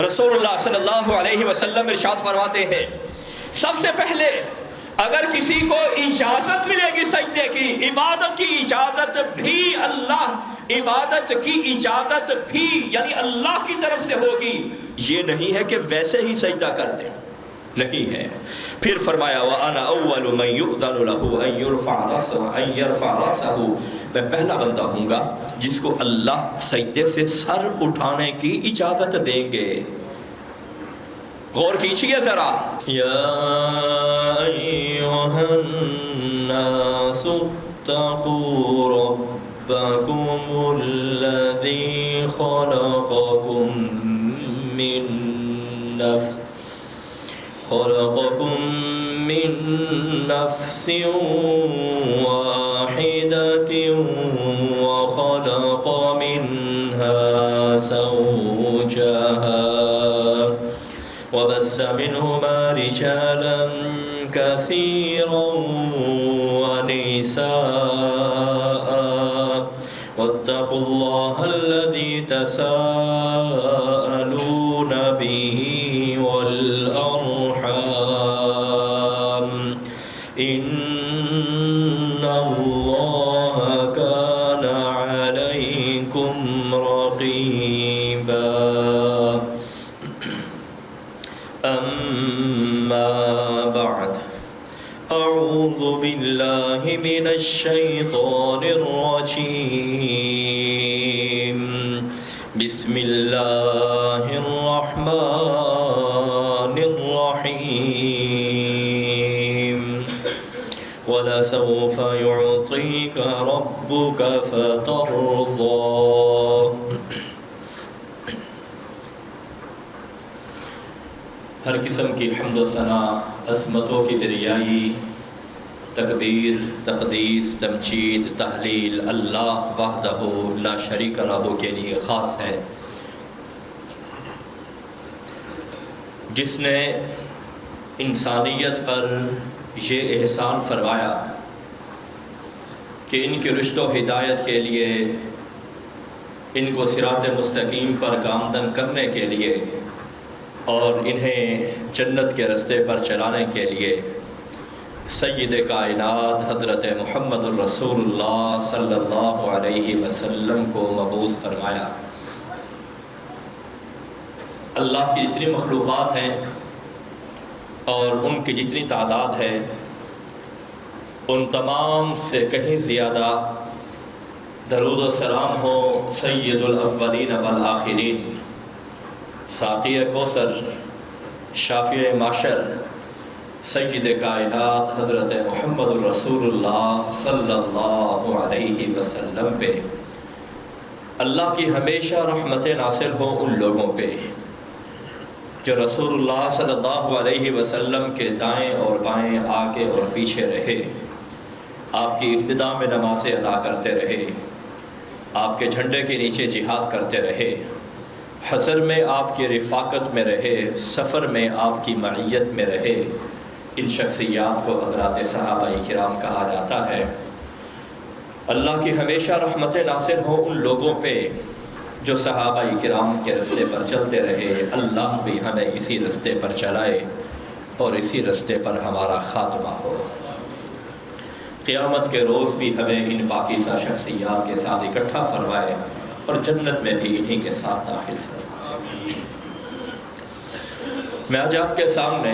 رسول اللہ صلی اللہ علیہ وسلم ارشاد فرماتے ہیں سب سے پہلے اگر کسی کو اجازت ملے گی سجدے کی، عبادت کی اجازت بھی عبادت کی اجازت بھی یعنی اللہ کی طرف سے ہوگی، یہ نہیں ہے کہ ویسے ہی سجدہ کر دیں، نہیں ہے۔ پھر فرمایا وَأَنَا أَوَّلُ مَنْ يُؤْذَنُ لَهُ أَنْ يَرْفَعَ رَأْسَهُ، میں پہلا بندہ ہوں گا جس کو اللہ سجدے سے سر اٹھانے کی اجازت دیں گے۔ غور کیجئے ذرا، یا ایھا الناس اتقوا ربکم الذی خلقکم من نفس واحدة وخلق منها زوجها وبث منهما رجالا كثيرا ونساء واتقوا الله الذي تساءلون به والأرحام إن الله كان عليكم رقيبا أما بعد أعوذ بالله من الشيطان الرجيم بسم الله الرحمن الرحيم وَلَسَوْفَ يُعْطِيكَ رَبُّكَ فَتَرْضَى۔ ہر قسم کی حمد و ثنا عظمتوں کی دریائی، تکبیر، تقدیس، تمجید، تحلیل اللہ وحدہ لا شریک لہ کے لیے خاص ہے، جس نے انسانیت پر یہ احسان فرمایا کہ ان کی رشد و ہدایت کے لیے، ان کو صراط مستقیم پر گامزن کرنے کے لیے اور انہیں جنت کے رستے پر چلانے کے لیے سید کائنات حضرت محمد الرسول اللہ صلی اللہ علیہ وسلم کو مبعوث فرمایا۔ اللہ کی جتنی مخلوقات ہیں اور ان کی جتنی تعداد ہے، ان تمام سے کہیں زیادہ درود و سلام ہو سید الاولین والآخرین، ساقی کوثر، شافع معشر، سید کائنات حضرت محمد الرسول اللہ صلی اللہ علیہ وسلم پہ۔ اللہ کی ہمیشہ رحمتیں نازل ہوں ان لوگوں پہ جو رسول اللہ صلی اللہ علیہ وسلم کے دائیں اور بائیں، آگے اور پیچھے رہے، آپ کی ابتدا میں نمازیں ادا کرتے رہے، آپ کے جھنڈے کے نیچے جہاد کرتے رہے، حضر میں آپ کی رفاقت میں رہے، سفر میں آپ کی معیت میں رہے۔ ان شخصیات کو حضرات صحابہ کرام کہا جاتا ہے۔ اللہ کی ہمیشہ رحمتیں نازل ہوں ان لوگوں پہ جو صحابہ کرام کے رستے پر چلتے رہے۔ اللہ بھی ہمیں اسی رستے پر چلائے اور اسی رستے پر ہمارا خاتمہ ہو۔ قیامت کے روز بھی ہمیں ان پاکیزہ شخصیات کے ساتھ اکٹھا فرمائے اور جنت میں بھی انہی کے ساتھ داخل فرمائے۔ میں آج آپ کے سامنے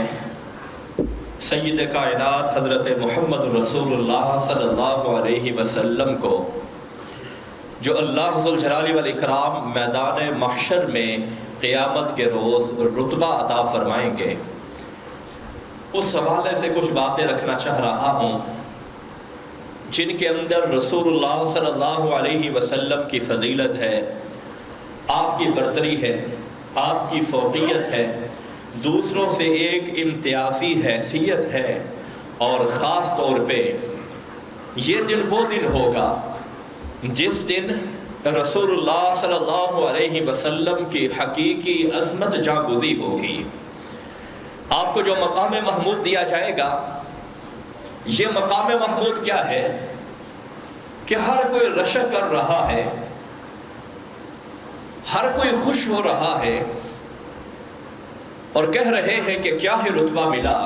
سید کائنات حضرت محمد رسول اللہ صلی اللہ علیہ وسلم کو، جو اللہ ذوالجلال والاکرام میدان محشر میں قیامت کے روز رتبہ عطا فرمائیں گے، اس حوالے سے کچھ باتیں رکھنا چاہ رہا ہوں جن کے اندر رسول اللہ صلی اللہ علیہ وسلم کی فضیلت ہے، آپ کی برتری ہے، آپ کی فوقیت ہے، دوسروں سے ایک امتیازی حیثیت ہے، اور خاص طور پہ یہ دن وہ دن ہوگا جس دن رسول اللہ صلی اللہ علیہ وسلم کی حقیقی عظمت جاگزی ہوگی۔ آپ کو جو مقام محمود دیا جائے گا، یہ مقام محمود کیا ہے کہ ہر کوئی رشک کر رہا ہے، ہر کوئی خوش ہو رہا ہے، اور کہہ رہے ہیں کہ کیا ہی رتبہ ملا،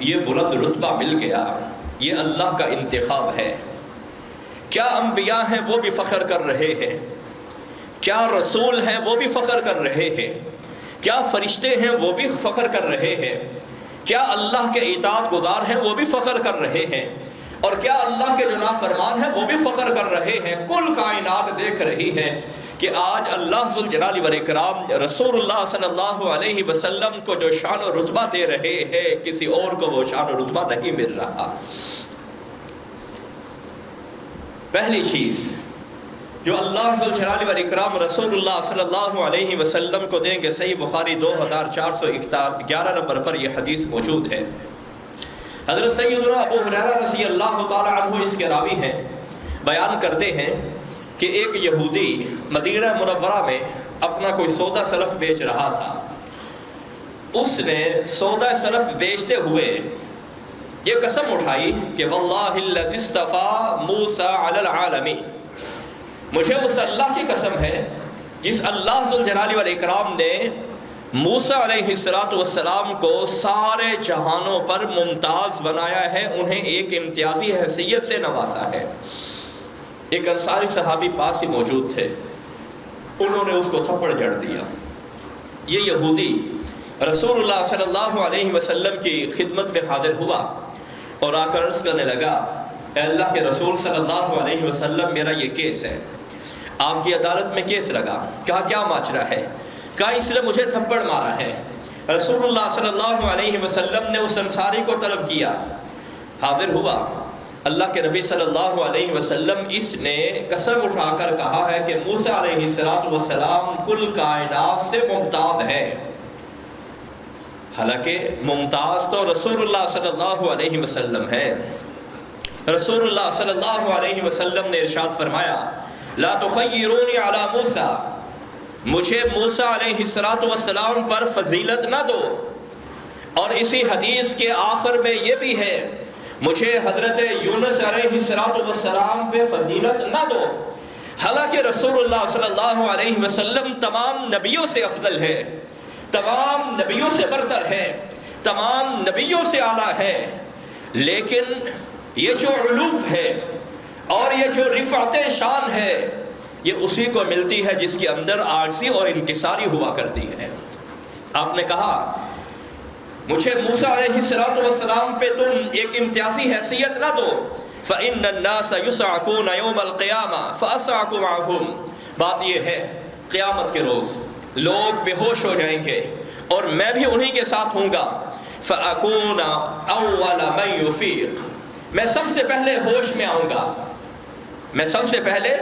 یہ بلند رتبہ مل گیا، یہ اللہ کا انتخاب ہے۔ کیا انبیاء ہیں وہ بھی فخر کر رہے ہیں، کیا رسول ہیں وہ بھی فخر کر رہے ہیں، کیا فرشتے ہیں وہ بھی فخر کر رہے ہیں، کیا اللہ کے اطاعت گزار ہیں وہ بھی فخر کر رہے ہیں، اور کیا اللہ کے جو نافرمان ہیں وہ بھی فخر کر رہے ہیں۔ کل کائنات دیکھ رہی ہے کہ آج اللہ ذوالجلال والاکرام رسول اللہ صلی اللہ علیہ وسلم کو جو شان و رتبہ دے رہے ہیں، کسی اور کو وہ شان و رتبہ نہیں مل رہا۔ پہلی چیز جو اللہ ذوالجلال والاکرام رسول اللہ صلی اللہ علیہ وسلم کو دیں گے، صحیح بخاری 2411 نمبر پر یہ حدیث موجود ہے۔ حضرت سیدنا ابو ہریرہ رضی اللہ تعالی عنہ اس کے راوی ہیں، بیان کرتے ہیں کہ ایک یہودی مدینہ منورہ میں اپنا کوئی سودا سلف بیچ رہا تھا۔ اس نے سودا سلف بیچتے ہوئے یہ قسم اٹھائی کہ واللہ الذی اصطفیٰ موسیٰ علی العالمین، مجھے اس اللہ کی قسم ہے جس اللہ ذوالجلال والاکرام نے موسیٰ علیہ السلام کو سارے جہانوں پر ممتاز بنایا ہے، انہیں ایک امتیازی حیثیت سے نوازا ہے۔ ایک انصاری صحابی پاس ہی موجود تھے، انہوں نے اس کو تھپڑ جڑ دیا۔ یہ یہودی رسول اللہ صلی اللہ علیہ وسلم کی خدمت میں حاضر ہوا اور آ کر عرض کرنے لگا، اے اللہ کے رسول صلی اللہ علیہ وسلم، میرا یہ کیس ہے، آپ کی عدالت میں کیس لگا۔ کہا کیا ماجرا ہے؟ کہا اس نے مجھے تھپڑ مارا ہے۔ رسول اللہ صلی اللہ علیہ وسلم نے اس انصاری کو طلب کیا، حاضر ہوا۔ اللہ کے نبی صلی اللہ علیہ وسلم اس نے قسم اٹھا کر کہا ہے کہ موسیٰ علیہ السلام کل کائنات سے ممتاز ہے۔ حالانکہ ممتاز تو رسول اللہ صلی اللہ علیہ وسلم ہے۔ رسول اللہ صلی اللہ علیہ وسلم نے ارشاد فرمایا، لا تخیرونی علی موسیٰ، مجھے موسیٰ علیہ السلام پر فضیلت نہ دو۔ اور اسی حدیث کے آخر میں یہ بھی ہے، مجھے حضرت یونس علیہ السلام پہ فضیلت نہ دو۔ حالانکہ رسول اللہ صلی اللہ علیہ وسلم تمام نبیوں سے افضل ہے، تمام نبیوں سے برتر ہے، تمام نبیوں سے اعلیٰ ہے، لیکن یہ جو علوف ہے اور یہ جو رفعت شان ہے، یہ اسی کو ملتی ہے جس کے اندر عاجزی اور انکساری ہوا کرتی ہے۔ آپ نے کہا مجھے موسیٰ علیہ السلام پہ تم ایک امتیازی حیثیت نہ دو، فَإِنَّ النَّاسَ يُسْعَقُونَ يَوْمَ الْقِيَامَةِ فَأَسْعَقُ مَعَهُمْ، بات یہ ہے قیامت کے روز لوگ بے ہوش ہو جائیں گے اور میں بھی انہی کے ساتھ ہوں گا۔ فَأَكُونَ أَوَّلَ مَنْ يُفِيقُ، میں سب سے پہلے ہوش میں آؤں گا، میں سب سے پہلے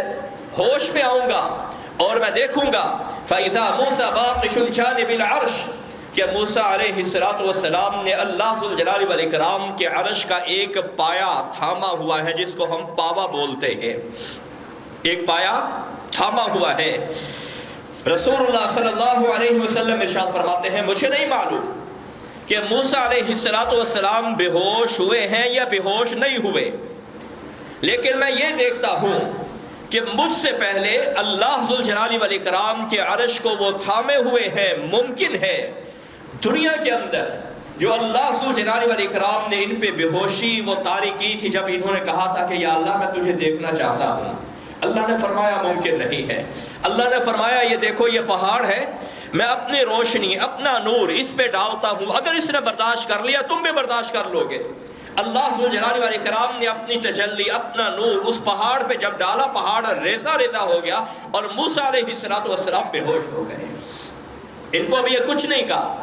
ہوش میں آؤں گا، اور میں دیکھوں گا فَإِذَا مُوسَى بَاطِشٌ جَانِبِ الْعَرْشِ، کہ موسیٰ علیہ السلام نے اللہ ذوالجلال والاکرام کے عرش کا ایک پایا تھاما ہوا ہے، جس کو ہم پاوا بولتے ہیں، ایک پایا تھاما ہوا ہے۔ رسول اللہ صلی اللہ علیہ وسلم ارشاد فرماتے ہیں، مجھے نہیں معلوم کہ موسیٰ علیہ السلام بے ہوش ہوئے ہیں یا بے ہوش نہیں ہوئے، لیکن میں یہ دیکھتا ہوں کہ مجھ سے پہلے اللہ ذوالجلال والاکرام کے عرش کو وہ تھامے ہوئے ہیں۔ ممکن ہے دنیا کے اندر جو اللہ ذوالجلال والاکرام نے ان پہ بے ہوشی وہ طاری کی تھی، جب انہوں نے کہا تھا کہ یا اللہ میں تجھے دیکھنا چاہتا ہوں، اللہ نے فرمایا ممکن نہیں ہے۔ اللہ نے فرمایا یہ دیکھو یہ پہاڑ ہے، میں اپنی روشنی اپنا نور اس پہ ڈالتا ہوں، اگر اس نے برداشت کر لیا تم بھی برداشت کر لو گے۔ اللہ ذوالجلال والاکرام نے اپنی تجلی اپنا نور اس پہاڑ پہ جب ڈالا، پہاڑ ریزہ ریزہ ہو گیا اور موسیٰ علیہ السلام بے ہوش ہو گئے۔ ان کو ابھی یہ کچھ نہیں کہا،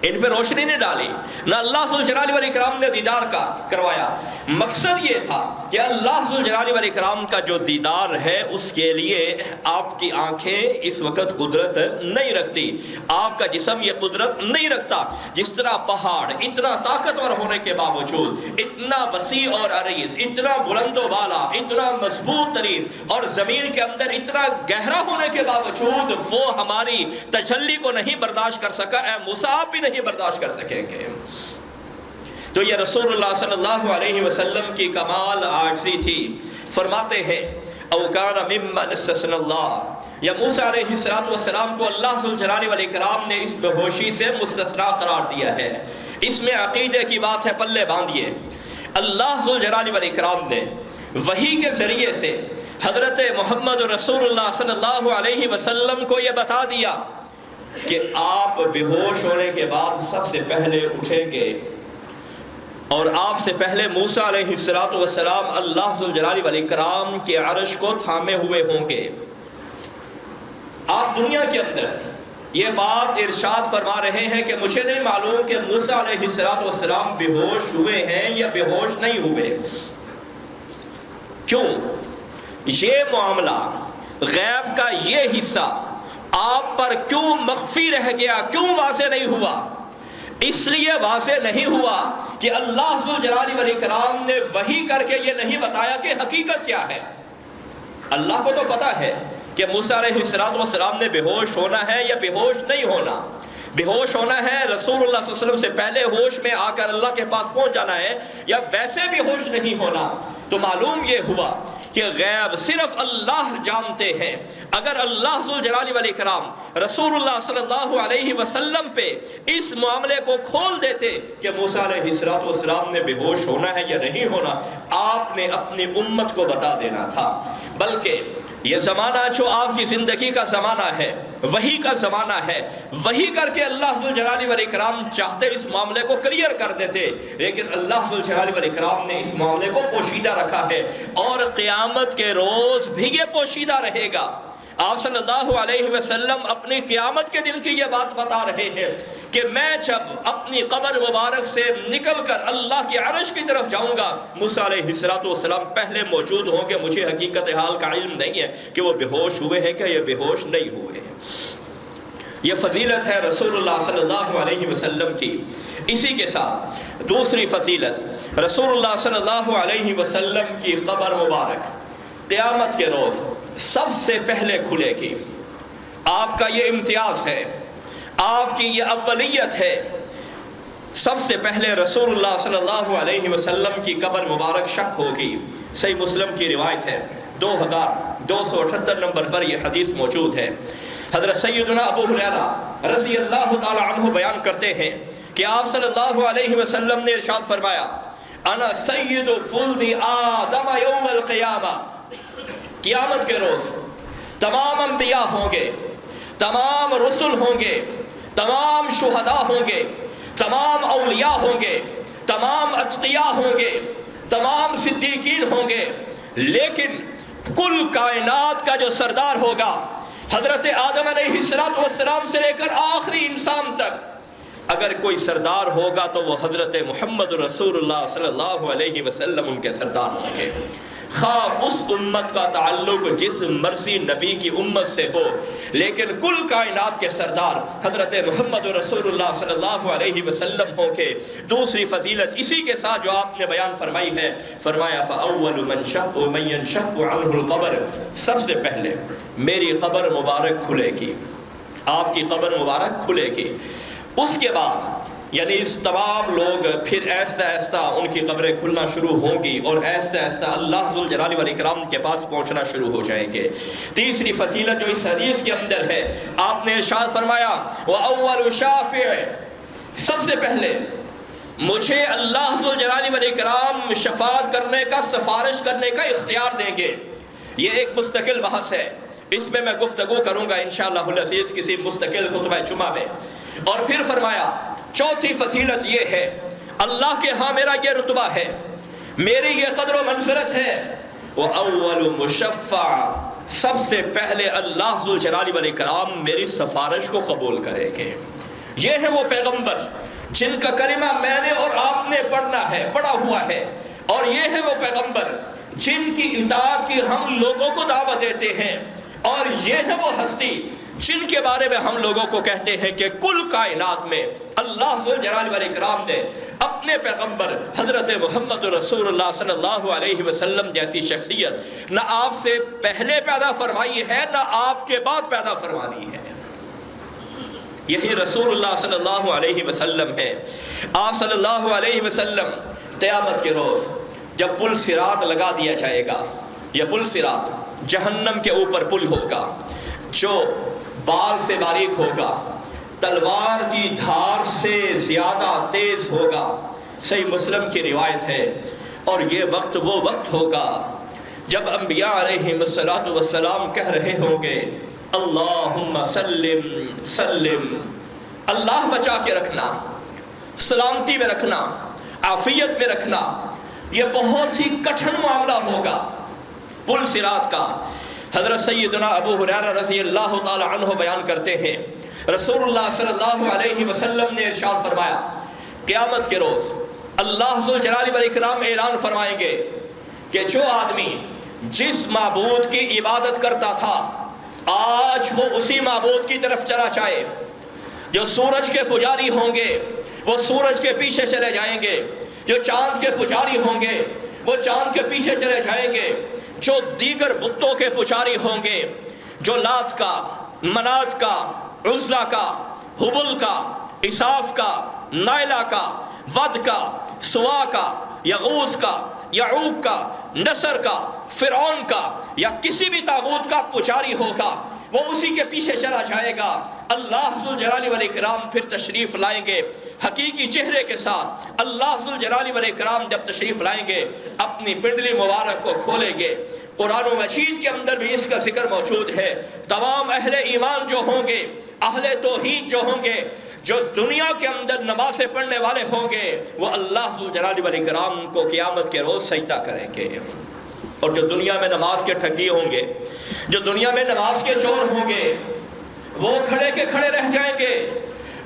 ان پہ روشنی نہیں ڈالی، نہ اللہ ذوالجلال والاکرام نے دیدار کروایا۔ مقصد یہ تھا کہ اللہ ذوالجلال والاکرام کا جو دیدار ہے اس کے لیے آپ کی آنکھیں اس وقت قدرت نہیں رکھتی، آپ کا جسم یہ قدرت نہیں رکھتا۔ جس طرح پہاڑ اتنا طاقتور ہونے کے باوجود، اتنا وسیع اور عریض، اتنا بلند و بالا، اتنا مضبوط ترین اور زمین کے اندر اتنا گہرا ہونے کے باوجود وہ ہماری تجلی کو نہیں برداشت کر سکا، اے موسیٰ آپ بھی نہیں برداشت کر سکیں گے۔ تو یہ رسول اللہ صلی اللہ علیہ وسلم کی کمال عاجزی تھی۔ فرماتے ہیں او کان ممن استثنى اللہ یا موسیٰ علیہ السلام کو اللہ ذوالجلال والاکرام نے اس بے ہوشی سے مستثنی قرار دیا ہے۔ اس میں عقیدے کی بات ہے، پلے باندھیے۔ اللہ ذوالجلال والاکرام نے وحی کے ذریعے سے حضرت محمد رسول اللہ صلی اللہ علیہ وسلم کو یہ بتا دیا کہ آپ بے ہوش ہونے کے بعد سب سے پہلے اٹھیں گے، اور آپ سے پہلے موسیٰ علیہ السلام اللہ ذوالجلال والاکرام کے عرش کو تھامے ہوئے ہوں گے۔ آپ دنیا کے اندر یہ بات ارشاد فرما رہے ہیں کہ مجھے نہیں معلوم کہ موسیٰ علیہ السلام بے ہوش ہوئے ہیں یا بے ہوش نہیں ہوئے۔ کیوں؟ یہ معاملہ غیب کا یہ حصہ آپ پر کیوں مخفی رہ گیا، کیوں واضح نہیں ہوا؟ اس لیے واضح نہیں ہوا کہ اللہ ذوالجلال والاکرام نے وحی کر کے یہ نہیں بتایا کہ حقیقت کیا ہے۔ اللہ کو تو پتا ہے کہ موسیٰ علیہ السلام نے بے ہوش ہونا ہے یا بے ہوش نہیں ہونا۔ بے ہوش ہونا ہے، رسول اللہ صلی اللہ علیہ وسلم سے پہلے ہوش میں آ کر اللہ کے پاس پہنچ جانا ہے، یا ویسے بھی ہوش نہیں ہونا۔ تو معلوم یہ ہوا کہ غیب صرف اللہ جانتے ہیں۔ اگر اللہ ذوالجلال والاکرام رسول اللہ صلی اللہ علیہ وسلم پہ اس معاملے کو کھول دیتے کہ موسیٰ علیہ السلام نے بے ہوش ہونا ہے یا نہیں ہونا، آپ نے اپنی امت کو بتا دینا تھا۔ بلکہ یہ زمانہ جو آپ کی زندگی کا زمانہ ہے، وحی کا زمانہ ہے، وحی کر کے اللہ ذوالجلال والاکرام چاہتے اس معاملے کو کلیئر کر دیتے، لیکن اللہ ذوالجلال والاکرام نے اس معاملے کو پوشیدہ رکھا ہے، اور قیامت کے روز بھی یہ پوشیدہ رہے گا۔ آپ صلی اللہ علیہ وسلم اپنی قیامت کے دن کی یہ بات بتا رہے ہیں کہ میں جب اپنی قبر مبارک سے نکل کر اللہ کی عرش کی طرف جاؤں گا، موسیٰ علیہ السلام پہلے موجود ہوں گے۔ مجھے حقیقت حال کا علم نہیں ہے کہ وہ بے ہوش ہوئے ہیں کہ یہ بے ہوش نہیں ہوئے ہیں۔ یہ فضیلت ہے رسول اللہ صلی اللہ علیہ وسلم کی۔ اسی کے ساتھ دوسری فضیلت، رسول اللہ صلی اللہ علیہ وسلم کی قبر مبارک قیامت کے روز سب سے پہلے کھلے گی۔ آپ کا یہ امتیاز ہے، آپ کی یہ اولیت ہے۔ سب سے پہلے رسول اللہ صلی اللہ علیہ وسلم کی قبر مبارک شق ہوگی۔ صحیح مسلم کی روایت ہے، 2278 نمبر پر یہ حدیث موجود ہے۔ حضرت سیدنا ابو ہریرہ رضی اللہ تعالی عنہ بیان کرتے ہیں کہ آپ صلی اللہ علیہ وسلم نے ارشاد فرمایا، انا سید ولد آدم یوم القیامہ، قیامت کے روز تمام انبیاء ہوں گے، تمام رسل ہوں گے، تمام شہداء ہوں گے، تمام اولیاء ہوں گے، تمام اتقیاء ہوں گے، تمام صدیقین ہوں گے، لیکن کل کائنات کا جو سردار ہوگا، حضرت آدم علیہ السلام سے لے کر آخری انسان تک، اگر کوئی سردار ہوگا تو وہ حضرت محمد رسول اللہ صلی اللہ علیہ وسلم ان کے سردار ہوں گے۔ خواہ اس امت کا تعلق جس مرضی نبی کی امت سے ہو، لیکن کل کائنات کے سردار حضرت محمد رسول اللہ صلی اللہ علیہ وسلم ہوں گے۔ دوسری فضیلت اسی کے ساتھ جو آپ نے بیان فرمائی ہے، فرمایا فَأَوَّلُ مَنْ يَنشَقُّ عَنْهُ الْقَبْرُ، سب سے پہلے میری قبر مبارک کھلے گی، آپ کی قبر مبارک کھلے گی۔ اس کے بعد یعنی اس تمام لوگ پھر ایستا ایستا ان کی قبریں کھلنا شروع ہوں گی، اور ایستا ایستا اللہ ذوالجلال والاکرام کے پاس پہنچنا شروع ہو جائیں گے۔ تیسری فضیلت جو اس حدیث کے اندر ہے، آپ نے ارشاد فرمایا وَأَوَّلُ شَافِعٍ، سب سے پہلے مجھے اللہ ذوالجلال والاکرام شفاعت کرنے کا، سفارش کرنے کا اختیار دیں گے۔ یہ ایک مستقل بحث ہے، اس میں گفتگو کروں گا انشاءاللہ العزیز کسی مستقل خطبہ جمعہ میں۔ اور پھر فرمایا چوتھی فضیلت یہ ہے، اللہ کے ہاں میرا یہ رتبہ ہے، میری یہ قدر و منزلت ہے، وَأَوَّلُ مُشَفَّعٍ، سب سے پہلے اللہ ذوالجلال والاکرام میری سفارش کو قبول کریں گے۔ یہ ہے وہ پیغمبر جن کا کلمہ میں نے اور آپ نے پڑھا ہوا ہے، اور یہ ہے وہ پیغمبر جن کی اطاعت کی ہم لوگوں کو دعوت دیتے ہیں، اور یہ ہے وہ ہستی جن کے بارے میں ہم لوگوں کو کہتے ہیں کہ کل کائنات میں اللہ ذوالجلال والاکرام نے اپنے پیغمبر حضرت محمد رسول اللہ صلی اللہ علیہ وسلم جیسی شخصیت نہ آپ سے پہلے پیدا فرمائی ہے، نہ آپ کے بعد پیدا فرمانی ہے۔ یہی رسول اللہ صلی اللہ علیہ وسلم ہے۔ آپ صلی اللہ علیہ وسلم قیامت کے روز جب پل صراط لگا دیا جائے گا، یہ پل صراط جہنم کے اوپر پل ہوگا، جو بال سے باریک ہوگا، تلوار کی دھار سے زیادہ تیز ہوگا۔ صحیح مسلم کی روایت ہے۔ اور یہ وقت وہ وقت ہوگا جب انبیاء علیہم السلام کہہ رہے ہوں گے اللہم سلم سلم، اللہ بچا کے رکھنا، سلامتی میں رکھنا، عافیت میں رکھنا۔ یہ بہت ہی کٹھن معاملہ ہوگا پل صراط کا۔ حضرت سیدنا ابو ہریرہ رضی اللہ تعالی عنہ بیان کرتے ہیں، رسول اللہ صلی اللہ علیہ وسلم نے ارشاد فرمایا قیامت کے روز اللہ ذوالجلال والاکرام اعلان فرمائیں گے کہ جو آدمی جس معبود کی عبادت کرتا تھا آج وہ اسی معبود کی طرف چلا جائے۔ جو سورج کے پجاری ہوں گے وہ سورج کے پیچھے چلے جائیں گے، جو چاند کے پجاری ہوں گے وہ چاند کے پیچھے چلے جائیں گے، جو دیگر بتوں کے پجاری ہوں گے، جو لات کا، منات کا، عزا کا، حبل کا، اساف کا، نائلہ کا، ود کا، سوا کا، یغوث کا، یعوق کا، نصر کا، فرعون کا یا کسی بھی طاغوت کا پجاری ہوگا وہ اسی کے پیچھے چلا جائے گا۔ اللہ ذوالجلال والاکرام پھر تشریف لائیں گے حقیقی چہرے کے ساتھ۔ اللہ ذوالجلال والاکرام جب تشریف لائیں گے اپنی پنڈلی مبارک کو کھولیں گے۔ قرآن و مجید کے اندر بھی اس کا ذکر موجود ہے۔ تمام اہل ایمان جو ہوں گے، اہل توحید جو ہوں گے، جو دنیا کے اندر نمازیں پڑھنے والے ہوں گے، وہ اللہ ذوالجلال والاکرام کو قیامت کے روز سجدہ کریں گے۔ اور جو دنیا میں نماز کے ٹھگی ہوں گے، جو دنیا میں نماز کے چور ہوں گے، وہ کھڑے کے کھڑے رہ جائیں گے۔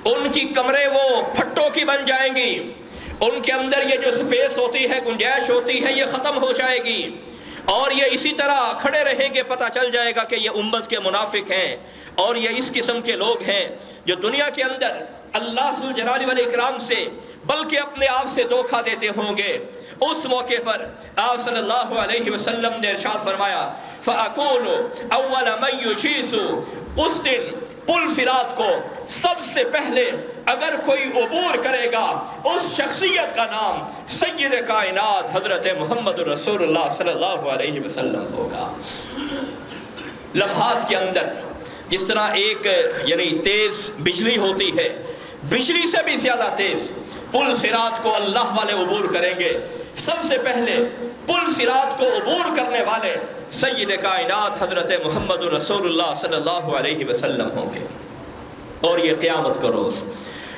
ان کی کمریں وہ پھٹوں کی بن جائیں گی، ان کے اندر یہ جو سپیس ہوتی ہے، گنجائش ہوتی ہے، یہ ختم ہو جائے گی اور یہ اسی طرح کھڑے رہیں گے۔ پتہ چل جائے گا کہ یہ امت کے منافق ہیں اور یہ اس قسم کے لوگ ہیں جو دنیا کے اندر اللہ ذوالجلال والاکرام سے بلکہ اپنے آپ سے دھوکہ دیتے ہوں گے۔ اس موقع پر آپ صلی اللہ علیہ وسلم نے ارشاد فرمایا فَأَكُونُ أَوَّلَ مَن يُجِيزُ، اس دن پل صراط کو سب سے پہلے اگر کوئی عبور کرے گا اس شخصیت کا نام سید کائنات حضرت محمد رسول اللہ صلی اللہ علیہ وسلم ہوگا۔ لمحات کے اندر جس طرح ایک تیز بجلی ہوتی ہے، بجلی سے بھی زیادہ تیز پل صراط کو اللہ والے عبور کریں گے۔ سب سے پہلے پل صراط کو عبور کرنے والے سید کائنات حضرت محمد رسول اللہ صلی اللہ علیہ وسلم ہوں گے۔ اور یہ قیامت کا روز،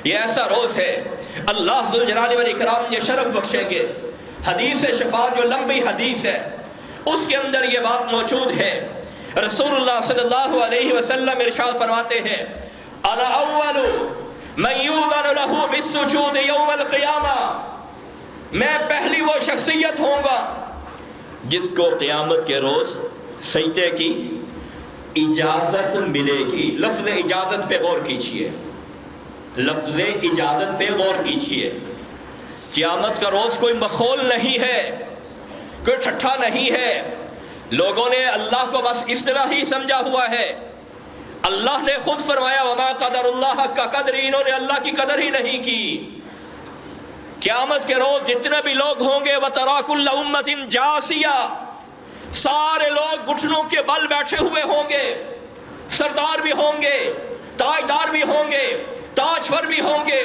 یہ ایسا روز ہے اللہ ذوالجلال والاکرام یہ شرف بخشیں گے۔ حدیث شفاعت جو لمبی حدیث ہے اس کے اندر یہ بات موجود ہے۔ رسول اللہ صلی اللہ علیہ وسلم ارشاد فرماتے ہیں انا اول من یؤذن له بالسجود یوم القیامہ، میں پہلی وہ شخصیت ہوں گا جس کو قیامت کے روز سجدے کی اجازت ملے گی۔ لفظ اجازت پہ غور کیجئے، لفظ اجازت پہ غور کیجئے۔ قیامت کا روز کوئی مخول نہیں ہے، کوئی ٹھٹھا نہیں ہے۔ لوگوں نے اللہ کو بس اس طرح ہی سمجھا ہوا ہے۔ اللہ نے خود فرمایا وما قدر اللہ حق قدر، انہوں نے اللہ کی قدر ہی نہیں کی۔ قیامت کے روز جتنے بھی لوگ ہوں گے وَتَرَا كُلَّ أُمَّةٍ جَاثِيَةً، سارے لوگ گھٹنوں کے بل بیٹھے ہوئے ہوں گے۔ سردار بھی ہوں گے، تاجدار بھی ہوں گے، تاجور بھی ہوں گے،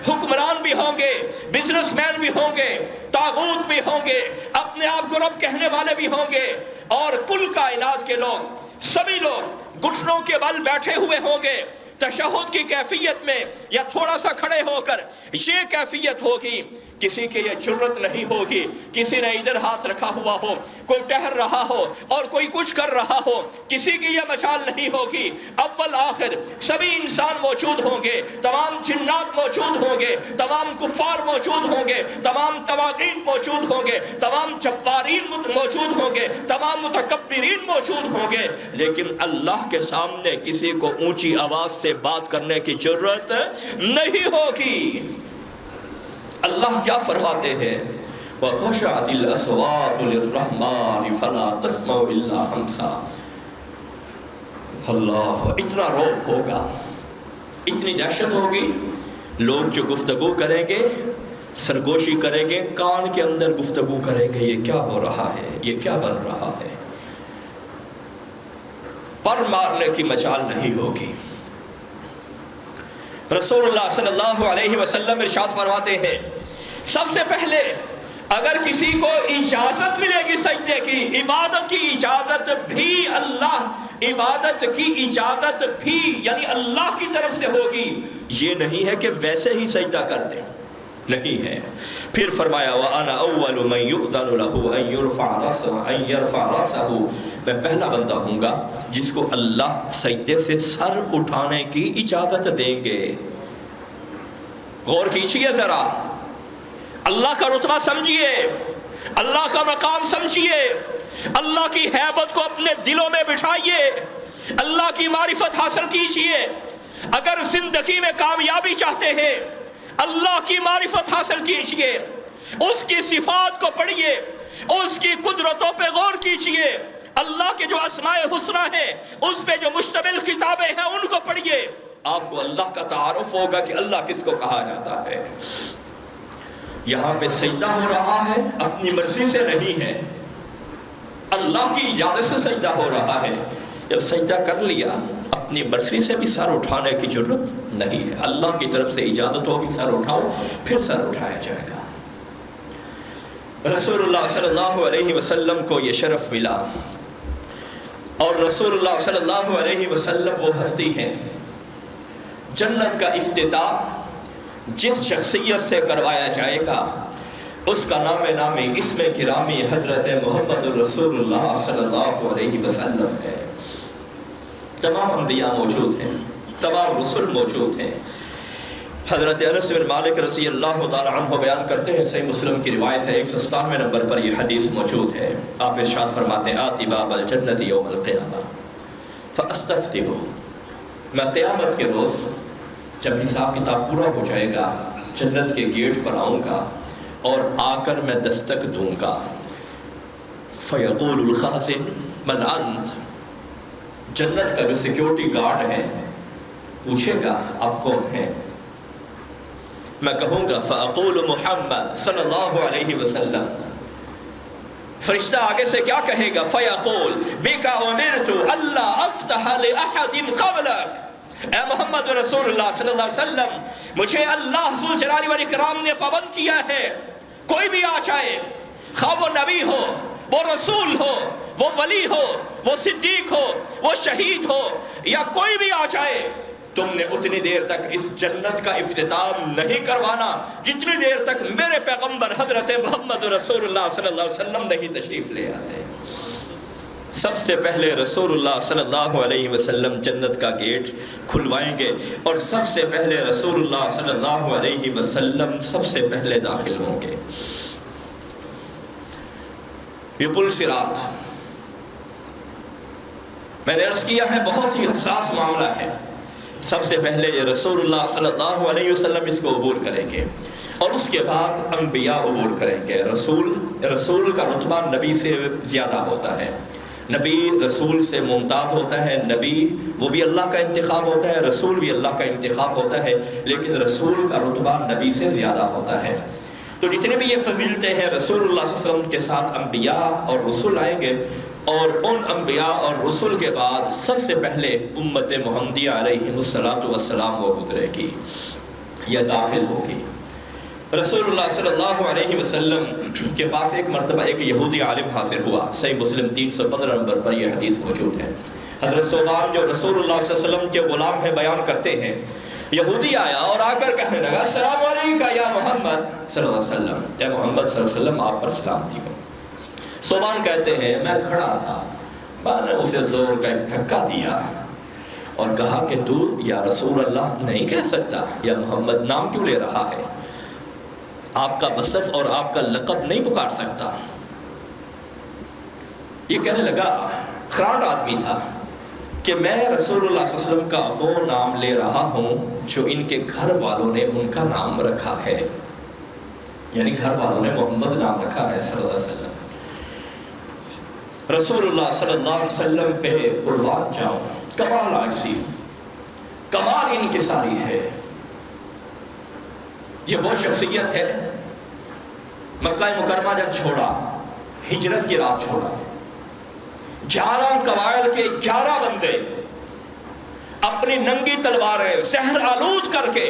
حکمران بھی ہوں گے، بزنس مین بھی ہوں گے، طاغوت بھی ہوں گے، اپنے آپ کو رب کہنے والے بھی ہوں گے، اور کل کائنات کے لوگ سبھی لوگ گھٹنوں کے بل بیٹھے ہوئے ہوں گے۔ تشہد کی کیفیت میں یا تھوڑا سا کھڑے ہو کر یہ کیفیت ہوگی، کسی کے یہ جرت نہیں ہوگی، کسی نے ادھر ہاتھ رکھا ہوا ہو، کوئی ٹہر رہا ہو اور کوئی کچھ کر رہا ہو، کسی کی یہ مجال نہیں ہوگی۔ اول آخر سبھی انسان موجود ہوں گے، تمام جنات موجود ہوں گے، تمام کفار موجود ہوں گے، تمام طواغیت موجود ہوں گے، تمام جبارین موجود ہوں گے، تمام متکبرین موجود ہوں گے، لیکن اللہ کے سامنے کسی کو اونچی آواز سے بات کرنے کی جرت نہیں ہوگی۔ اللہ کیا فرماتے ہیں وَخَشَعَتِ الْأَصْوَاتُ لِلرَّحْمَنِ فَلَا تَسْمَعُ إِلَّا هَمْسًا۔ اللہ، اتنا روب ہوگا، اتنی دہشت ہوگی، لوگ جو گفتگو کریں گے، سرگوشی کریں گے، کان کے اندر گفتگو کریں گے، یہ کیا ہو رہا ہے، یہ کیا بن رہا ہے۔ پر مارنے کی مجال نہیں ہوگی۔ رسول اللہ صلی اللہ علیہ وسلم ارشاد فرماتے ہیں سب سے پہلے اگر کسی کو اجازت ملے گی سجدے کی، عبادت کی اجازت بھی عبادت کی اجازت بھی یعنی اللہ کی طرف سے ہوگی، یہ نہیں ہے کہ ویسے ہی سجدہ کر دیں، نہیں ہے۔ پھر فرمایا وَأَنَا أَوَّلُ مَن يُؤْذَنُ لَهُ أَن يَرْفَعَ رَأْسَهُ، میں پہلا بندہ ہوں گا جس کو اللہ سجدے سے سر اٹھانے کی اجازت دیں گے۔ غور کیجئے ذرا، اللہ کا رتبہ سمجھیے، اللہ کا مقام سمجھیے، اللہ کی ہیبت کو اپنے دلوں میں بٹھائیے، اللہ کی معرفت حاصل کیجئے۔ اگر زندگی میں کامیابی چاہتے ہیں اللہ کی معرفت حاصل کیجئے، اس کی صفات کو پڑھیے، اس کی قدرتوں پہ غور کیجئے، اللہ کے جو اسماء حسنی ہیں اس پہ جو مشتمل کتابیں ہیں ان کو پڑھیے، آپ کو اللہ کا تعارف ہوگا کہ اللہ کس کو کہا جاتا ہے۔ یہاں پہ سجدہ ہو رہا ہے اپنی مرضی سے نہیں ہے، اللہ کی اجازت سے سجدہ ہو رہا ہے۔ جب سجدہ کر لیا اپنی مرضی سے بھی سر اٹھانے کی ضرورت نہیں ہے، اللہ کی طرف سے اجازت ہوگی سر اٹھاؤ، پھر سر اٹھایا جائے گا۔ رسول اللہ صلی اللہ علیہ وسلم کو یہ شرف ملا، اور رسول اللہ صلی اللہ علیہ وسلم وہ ہستی ہیں جنت کا افتتاح جس شخصیت سے کروایا جائے گا اس کا نامی اسم گرامی حضرت محمد رسول اللہ صلی اللہ علیہ وسلم ہے۔ تمام انبیاء موجود ہیں، تمام رسول موجود ہیں۔ حضرت انس بن مالک رضی اللہ تعالی عنہ بیان کرتے ہیں، صحیح مسلم کی روایت ہے، 197 نمبر پر یہ حدیث موجود ہے۔ آپ ارشاد فرماتے ہیں آتی باب الجنت یوم القیامہ فاستفتح، میں قیامت کے روز جب حساب کتاب پورا ہو جائے گا جنت کے گیٹ پر آؤں گا اور آ کر میں دستک دوں گا، فیقول الخازن من انت، جنت کا جو سیکیورٹی گارڈ ہے پوچھے گا آپ کون ہیں، میں کہوں گا فاقول محمد صلی اللہ علیہ وسلم، فرشتہ آگے سے کیا کہے گا فیقول بک امرت الا افتح لاحد قبلک، اے محمد رسول اللہ صلی اللہ علیہ وسلم مجھے اللہ ذو الجلال والاکرام نے پابند کیا ہے، کوئی بھی آ جائے، خواہ وہ نبی ہو، وہ رسول ہو، وہ ولی ہو، وہ صدیق ہو، وہ شہید ہو، یا کوئی بھی آ جائے، تم نے اتنی دیر تک اس جنت کا افتتاح نہیں کروانا جتنی دیر تک میرے پیغمبر حضرت محمد رسول اللہ صلی اللہ علیہ وسلم نہیں تشریف لے آتے۔ سب سے پہلے رسول اللہ صلی اللہ علیہ وسلم جنت کا گیٹ کھلوائیں گے اور سب سے پہلے رسول اللہ صلی اللہ علیہ وسلم سب سے پہلے داخل ہوں گے۔ یہ پل صراط میں نے عرض کیا ہے بہت ہی حساس معاملہ ہے، سب سے پہلے یہ رسول اللہ صلی اللہ علیہ وسلم اس کو عبور کریں گے اور اس کے بعد انبیاء عبور کریں گے۔ رسول کا رتبہ نبی سے زیادہ ہوتا ہے، نبی رسول سے ممتاز ہوتا ہے، نبی وہ بھی اللہ کا انتخاب ہوتا ہے، رسول بھی اللہ کا انتخاب ہوتا ہے، لیکن رسول کا رتبہ نبی سے زیادہ ہوتا ہے۔ تو جتنے بھی یہ فضیلتیں ہیں رسول اللہ صلی اللہ علیہ وسلم کے ساتھ انبیاء اور رسول آئیں گے، اور ان انبیاء اور رسول کے بعد سب سے پہلے امت محمدیہ علیہ السلام وہ گزرے گی یا داخل ہوگی۔ رسول اللہ صلی اللہ علیہ وسلم کے پاس ایک مرتبہ ایک یہودی عالم حاضر ہوا، صحیح مسلم 315 نمبر پر یہ حدیث موجود ہے۔ حضرت ثوبان جو رسول اللہ صلی اللہ علیہ وسلم کے غلام ہیں بیان کرتے ہیں، یہودی آیا اور آ کر کہنے لگا السلام علیکم یا محمد صلی اللہ علیہ وسلم، اے محمد صلی اللہ علیہ وسلم آپ پر سلامتی ہو۔ ثوبان کہتے ہیں میں کھڑا تھا، میں نے اسے زور کا ایک دھکا دیا اور کہا کہ تو یا رسول اللہ نہیں کہہ سکتا، یا محمد نام کیوں لے رہا ہے، آپ کا وصف اور آپ کا لقب نہیں پکار سکتا۔ یہ کہنے لگا، خراٹ آدمی تھا، کہ میں رسول اللہ صلی اللہ علیہ وسلم کا وہ نام لے رہا ہوں جو ان کے گھر والوں نے ان کا نام رکھا ہے، یعنی گھر والوں نے محمد نام رکھا ہے صلی اللہ علیہ وسلم۔ رسول اللہ صلی اللہ علیہ وسلم پہ قربان جاؤں، کمال عاجزی، کمال انکساری ہے۔ یہ وہ شخصیت ہے مکہ مکرمہ جب چھوڑا، ہجرت کی رات چھوڑا، 11 قبائل کے 11 بندے اپنی ننگی تلواریں زہر آلود کر کے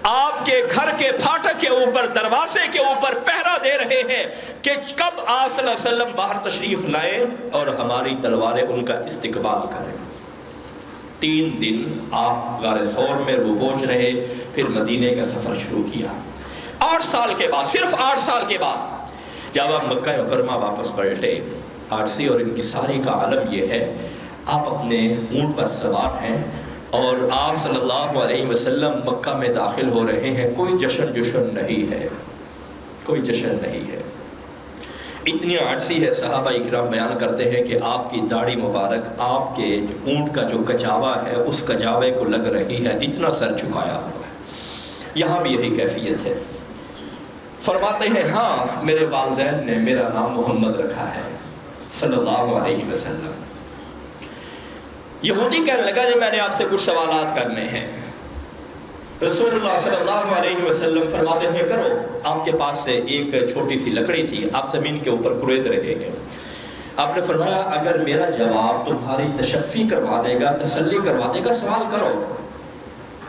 آپ کے گھر کے پھاٹک کے اوپر، دروازے کے اوپر پہرا دے رہے ہیں کہ کب آپ صلی اللہ علیہ وسلم باہر تشریف لائیں اور ہماری تلواریں ان کا استقبال کریں۔ 3 دن آپ غار ثور میں روبوش رہے، پھر مدینے کا سفر شروع کیا۔ 8 سال کے بعد، صرف 8 سال کے بعد جب آپ مکہ مکرمہ واپس پلٹے، آرسی اور ان کی ساری کا عالم یہ ہے، آپ اپنے اونٹ پر سوار ہیں اور آپ صلی اللہ علیہ وسلم مکہ میں داخل ہو رہے ہیں۔ کوئی جشن نہیں ہے، کوئی جشن نہیں ہے۔ اتنی عاجزی ہے، صحابہ اکرام بیان کرتے ہیں کہ آپ کی داڑھی مبارک آپ کے اونٹ کا جو کجاوا ہے اس کجاوے کو لگ رہی ہے، اتنا سر جھکایا ہوا ہے۔ یہاں بھی یہی کیفیت ہے۔ فرماتے ہیں ہاں میرے والدین نے میرا نام محمد رکھا ہے صلی اللہ علیہ وسلم۔ یہودی کہنے لگا جب میں نے آپ سے کچھ سوالات کرنے ہیں۔ رسول اللہ صلی اللہ علیہ وسلم فرماتے ہیں کرو۔ آپ کے پاس سے ایک چھوٹی سی لکڑی تھی، آپ زمین کے اوپر کرید رہے ہیں۔ آپ نے فرمایا اگر میرا جواب تمہاری تشفی کروا دے گا، تسلی کروا دے گا، سوال کرو۔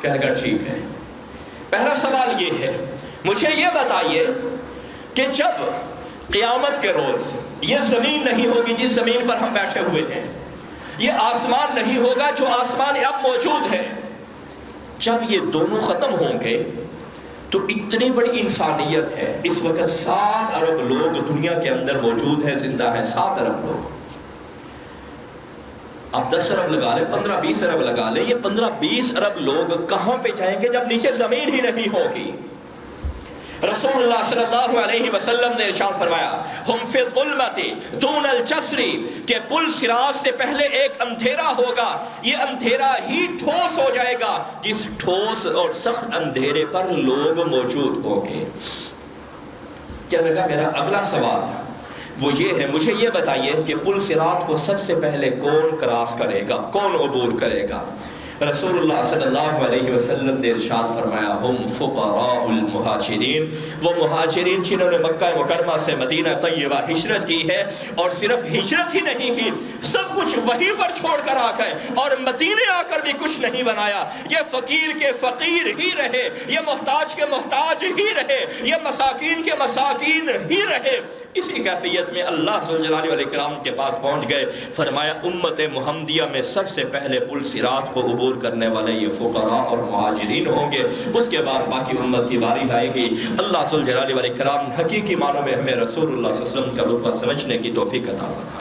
کہنے لگا ٹھیک ہے۔ پہلا سوال یہ ہے، مجھے یہ بتائیے کہ جب قیامت کے روز یہ زمین نہیں ہوگی جس زمین پر ہم بیٹھے ہوئے ہیں، یہ آسمان نہیں ہوگا جو آسمان اب موجود ہے، جب یہ دونوں ختم ہوں گے تو اتنی بڑی انسانیت ہے۔ اس وقت 7 ارب لوگ دنیا کے اندر موجود ہیں، زندہ ہیں 7 ارب لوگ۔ اب 10 ارب لگا لیں، 15-20 ارب لگا لیں، یہ 15-20 ارب لوگ کہاں پہ جائیں گے جب نیچے زمین ہی نہیں ہوگی؟ رسول اللہ صلی اللہ علیہ وسلم نے ارشاد فرمایا ہم فی الظلمت دون الجسر، کہ پل صراط سے پہلے ایک اندھیرا ہوگا، یہ اندھیرا ہی ٹھوس ہو جائے گا جس ٹھوس اور سخت اندھیرے پر لوگ موجود ہوں گے۔ کیا لگا میرا اگلا سوال وہ یہ ہے، مجھے یہ بتائیے کہ پل صراط کو سب سے پہلے کون کراس کرے گا، کون عبور کرے گا؟ رسول اللہ صلی اللہ علیہ وسلم نے ارشاد فرمایا ہم فقراء المہاجرین، وہ مہاجرین جنہوں نے مکہ مکرمہ سے مدینہ طیبہ ہجرت کی ہے، اور صرف ہجرت ہی نہیں کی، سب کچھ وہیں پر چھوڑ کر آ گئے اور مدینے آ کر بھی کچھ نہیں بنایا۔ یہ فقیر کے فقیر ہی رہے، یہ محتاج کے محتاج ہی رہے، یہ مساکین کے مساکین ہی رہے۔ اسی کیفیت میں اللہ ذوالجلال والاکرام کے پاس پہنچ گئے، فرمایا امت محمدیہ میں سب سے پہلے پل صراط کو عبور کرنے والے یہ فقراء اور مہاجرین ہوں گے، اس کے بعد باقی امت کی باری آئے گی۔ اللہ ذوالجلال والاکرام حقیقی معنوں میں ہمیں رسول اللہ صلی اللہ علیہ وسلم کا رتبہ سمجھنے کی توفیق عطا فرمائے۔